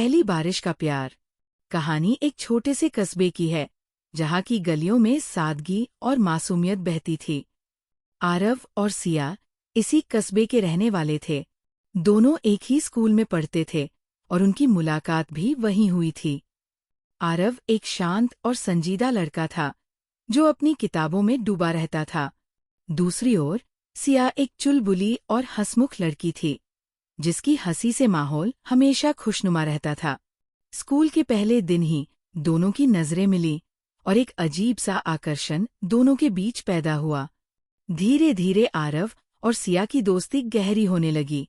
पहली बारिश का प्यार। कहानी एक छोटे से कस्बे की है, जहाँ की गलियों में सादगी और मासूमियत बहती थी। आरव और सिया इसी कस्बे के रहने वाले थे। दोनों एक ही स्कूल में पढ़ते थे और उनकी मुलाकात भी वहीं हुई थी। आरव एक शांत और संजीदा लड़का था, जो अपनी किताबों में डूबा रहता था। दूसरी ओर सिया एक चुलबुली और हंसमुख लड़की थी, जिसकी हंसी से माहौल हमेशा खुशनुमा रहता था। स्कूल के पहले दिन ही दोनों की नजरें मिली और एक अजीब सा आकर्षण दोनों के बीच पैदा हुआ। धीरे धीरे आरव और सिया की दोस्ती गहरी होने लगी।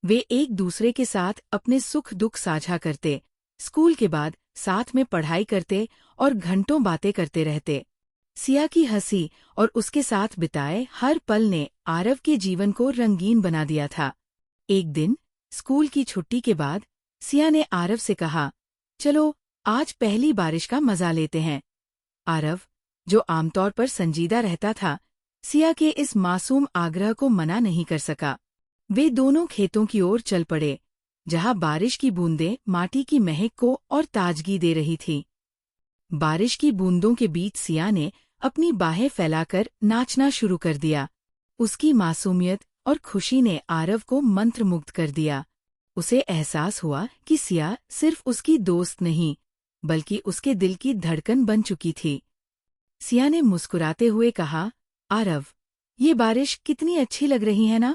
वे एक दूसरे के साथ अपने सुख दुख साझा करते, स्कूल के बाद साथ में पढ़ाई करते और घंटों बातें करते रहते। सिया की हंसी और उसके साथ बिताए हर पल ने आरव के जीवन को रंगीन बना दिया था। एक दिन स्कूल की छुट्टी के बाद सिया ने आरव से कहा, चलो आज पहली बारिश का मजा लेते हैं। आरव, जो आमतौर पर संजीदा रहता था, सिया के इस मासूम आग्रह को मना नहीं कर सका। वे दोनों खेतों की ओर चल पड़े, जहां बारिश की बूंदें माटी की महक को और ताजगी दे रही थी। बारिश की बूंदों के बीच सिया ने अपनी बाहें फैलाकर नाचना शुरू कर दिया। उसकी मासूमियत और खुशी ने आरव को मंत्रमुग्ध कर दिया। उसे एहसास हुआ कि सिया सिर्फ उसकी दोस्त नहीं, बल्कि उसके दिल की धड़कन बन चुकी थी। सिया ने मुस्कुराते हुए कहा, आरव, ये बारिश कितनी अच्छी लग रही है ना?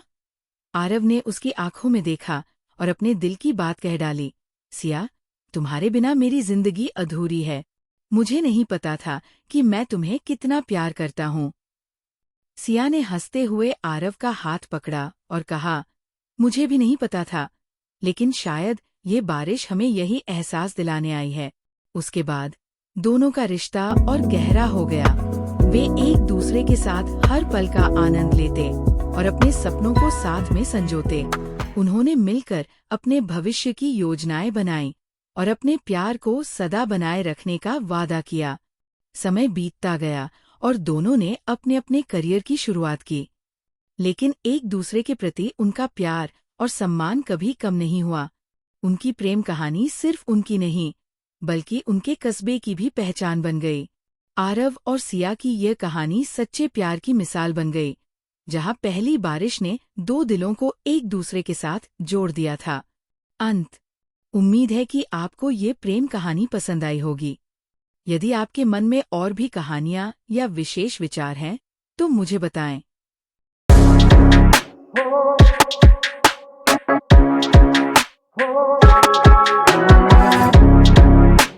आरव ने उसकी आंखों में देखा और अपने दिल की बात कह डाली। सिया, तुम्हारे बिना मेरी जिंदगी अधूरी है। मुझे नहीं पता था कि मैं तुम्हें कितना प्यार करता हूँ। सिया ने हंसते हुए आरव का हाथ पकड़ा और कहा, मुझे भी नहीं पता था, लेकिन शायद ये बारिश हमें यही एहसास दिलाने आई है। उसके बाद दोनों का रिश्ता और गहरा हो गया। वे एक दूसरे के साथ हर पल का आनंद लेते और अपने सपनों को साथ में संजोते। उन्होंने मिलकर अपने भविष्य की योजनाएं बनाई और अपने प्यार को सदा बनाए रखने का वादा किया। समय बीतता गया और दोनों ने अपने अपने करियर की शुरुआत की, लेकिन एक दूसरे के प्रति उनका प्यार और सम्मान कभी कम नहीं हुआ। उनकी प्रेम कहानी सिर्फ उनकी नहीं, बल्कि उनके कस्बे की भी पहचान बन गई। आरव और सिया की यह कहानी सच्चे प्यार की मिसाल बन गई, जहां पहली बारिश ने दो दिलों को एक दूसरे के साथ जोड़ दिया था। अंत। उम्मीद है कि आपको ये प्रेम कहानी पसंद आई होगी। यदि आपके मन में और भी कहानियां या विशेष विचार हैं, तो मुझे बताएं।